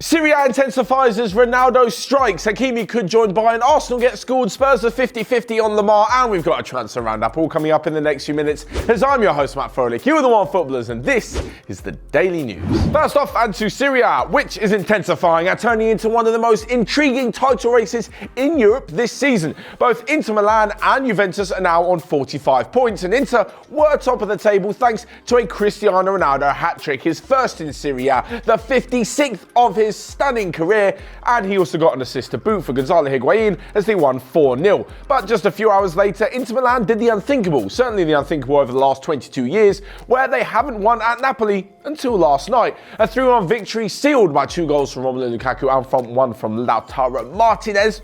Serie A intensifies as Ronaldo strikes. Hakimi could join Bayern. Arsenal get scored. Spurs are 50-50 on Lemar. And we've got a transfer roundup all coming up in the next few minutes. As I'm your host, Matt Froelich, you are the Onefootballers, and this is the Daily News. First off, and to Serie A, which is intensifying and turning into one of the most intriguing title races in Europe this season. Both Inter Milan and Juventus are now on 45 points, and Inter were top of the table thanks to a Cristiano Ronaldo hat-trick, his first in Serie A, the 56th of his stunning career, and he also got an assist to boot for Gonzalo Higuain as they won 4-0. But just a few hours later, Inter Milan did the unthinkable, certainly the unthinkable over the last 22 years, where they haven't won at Napoli until last night. A 3-1 victory sealed by 2 goals from Romelu Lukaku and one from Lautaro Martinez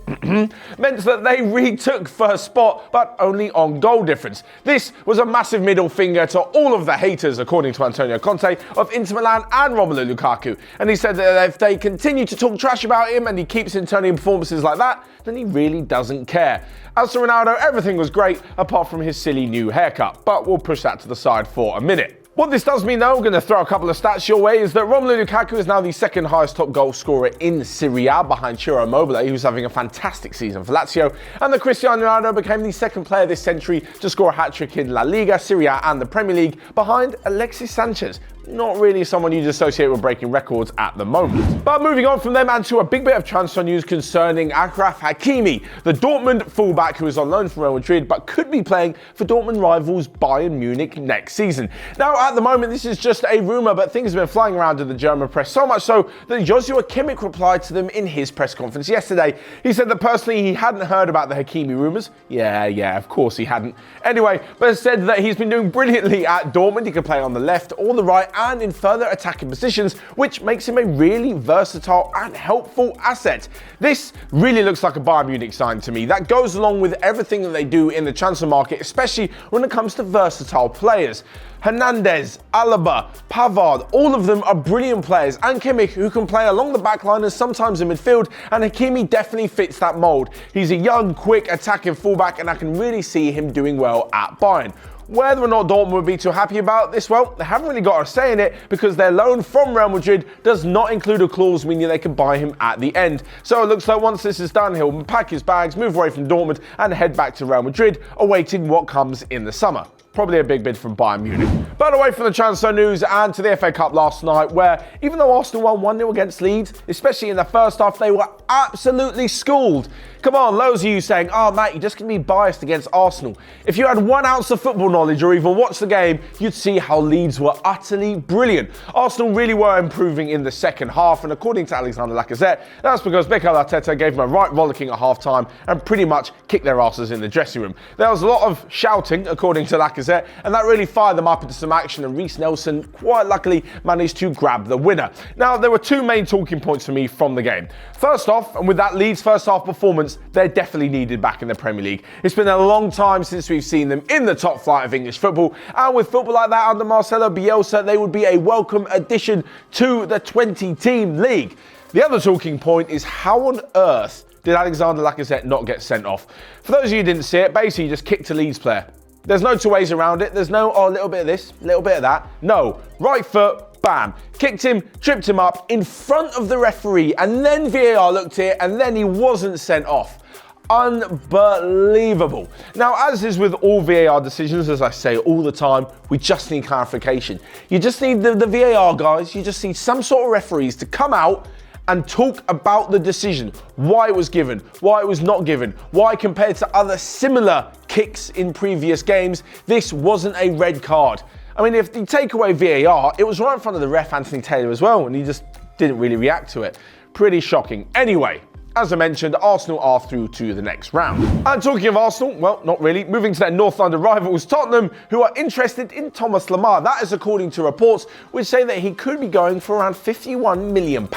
meant that they retook first spot, but only on goal difference. This was a massive middle finger to all of the haters, according to Antonio Conte, of Inter Milan and Romelu Lukaku. And he said that if they continue to talk trash about him and he keeps in turning performances like that, then he really doesn't care. As for Ronaldo, everything was great apart from his silly new haircut, but we'll push that to the side for a minute. What this does mean, though, I'm going to throw a couple of stats your way, is that Romelu Lukaku is now the second highest top goal scorer in Serie A behind Ciro Immobile, who's having a fantastic season for Lazio, and that Cristiano Ronaldo became the second player this century to score a hat-trick in La Liga, Serie A and the Premier League behind Alexis Sanchez. Not really someone you'd associate with breaking records at the moment. But moving on from them and to a big bit of transfer news concerning Achraf Hakimi, the Dortmund fullback who is on loan from Real Madrid but could be playing for Dortmund rivals Bayern Munich next season. Now, at the moment, this is just a rumour, but things have been flying around in the German press, so much so that Joshua Kimmich replied to them in his press conference yesterday. He said that personally he hadn't heard about the Hakimi rumours. Yeah, of course he hadn't. Anyway, but said that he's been doing brilliantly at Dortmund. He can play on the left or the right and in further attacking positions, which makes him a really versatile and helpful asset. This really looks like a Bayern Munich sign to me. That goes along with everything that they do in the transfer market, especially when it comes to versatile players. Hernandez, Alaba, Pavard, all of them are brilliant players, and Kimmich, who can play along the back line and sometimes in midfield, and Hakimi definitely fits that mould. He's a young, quick, attacking fullback, and I can really see him doing well at Bayern. Whether or not Dortmund would be too happy about this, well, they haven't really got a say in it because their loan from Real Madrid does not include a clause meaning they can buy him at the end. So it looks like once this is done, he'll pack his bags, move away from Dortmund and head back to Real Madrid, awaiting what comes in the summer. Probably a big bid from Bayern Munich. But away from the transfer news and to the FA Cup last night, where even though Arsenal won 1-0 against Leeds, especially in the first half, they were absolutely schooled. Come on, those of you saying, oh, Matt, you're just going to be biased against Arsenal. If you had 1 ounce of football knowledge or even watched the game, you'd see how Leeds were utterly brilliant. Arsenal really were improving in the second half, and according to Alexander Lacazette, that's because Mikel Arteta gave them a right rollicking at half-time and pretty much kicked their asses in the dressing room. There was a lot of shouting, according to Lacazette, and that really fired them up into some action, and Reiss Nelson quite luckily managed to grab the winner. Now, there were 2 main talking points for me from the game. First off, and with that Leeds first half performance, they're definitely needed back in the Premier League. It's been a long time since we've seen them in the top flight of English football, and with football like that under Marcelo Bielsa, they would be a welcome addition to the 20-team league. The other talking point is how on earth did Alexander Lacazette not get sent off? For those of you who didn't see it, basically he just kicked a Leeds player. There's no 2 ways around it. There's no, a little bit of this, a little bit of that. No, right foot, bam. Kicked him, tripped him up in front of the referee, and then VAR looked at it, and then he wasn't sent off. Unbelievable. Now, as is with all VAR decisions, as I say all the time, we just need clarification. You just need the VAR guys, you just need some sort of referees to come out and talk about the decision, why it was given, why it was not given, why compared to other similar kicks in previous games, this wasn't a red card. I mean, if you take away VAR, it was right in front of the ref, Anthony Taylor, as well, and he just didn't really react to it. Pretty shocking. Anyway, as I mentioned, Arsenal are through to the next round. And talking of Arsenal, well, not really. Moving to their North London rivals, Tottenham, who are interested in Thomas Lemar. That is according to reports which say that he could be going for around £51 million.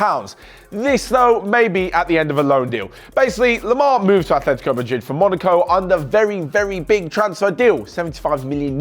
This, though, may be at the end of a loan deal. Basically, Lemar moved to Atletico Madrid from Monaco under very, very big transfer deal, €75 million.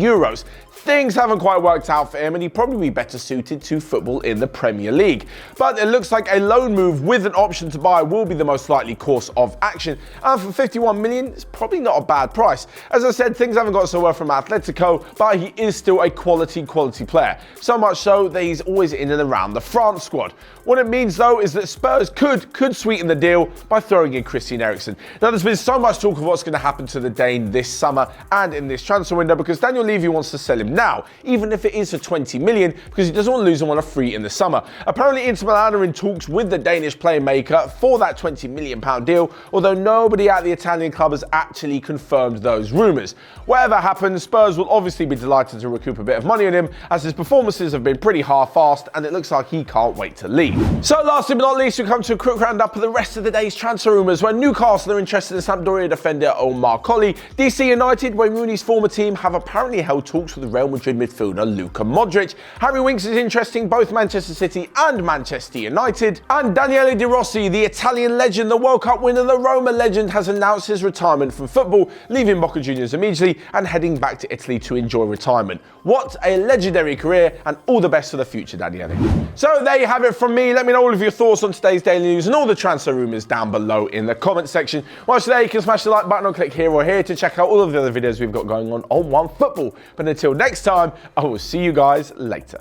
things haven't quite worked out for him and he'd probably be better suited to football in the Premier League. But it looks like a loan move with an option to buy will be the most likely course of action. And for 51 million, it's probably not a bad price. As I said, things haven't got so well from Atletico, but he is still a quality player. So much so that he's always in and around the France squad. What it means though is that Spurs could sweeten the deal by throwing in Christian Eriksen. Now there's been so much talk of what's going to happen to the Dane this summer and in this transfer window because Daniel Levy wants to sell him now, even if it is for 20 million, because he doesn't want to lose him on a free in the summer. Apparently Inter Milan are in talks with the Danish playmaker for that £20 million deal, although nobody at the Italian club has actually confirmed those rumours. Whatever happens, Spurs will obviously be delighted to recoup a bit of money on him, as his performances have been pretty half-assed and it looks like he can't wait to leave. So lastly but not least, we come to a quick roundup of the rest of the day's transfer rumours, where Newcastle are interested in Sampdoria defender Omar Colley. DC United, Wayne Rooney's former team, have apparently held talks with Real Madrid midfielder Luka Modric. Harry Winks is interesting both Manchester City and Manchester United. And Daniele De Rossi, the Italian legend, the World Cup winner, the Roma legend, has announced his retirement from football, leaving Boca Juniors immediately and heading back to Italy to enjoy retirement. What a legendary career, and all the best for the future, Daniele. So there you have it from me. Let me know all of your thoughts on today's daily news and all the transfer rumours down below in the comment section. Once there, you can smash the like button or click here or here to check out all of the other videos we've got going on OneFootball. But until next time, I will see you guys later.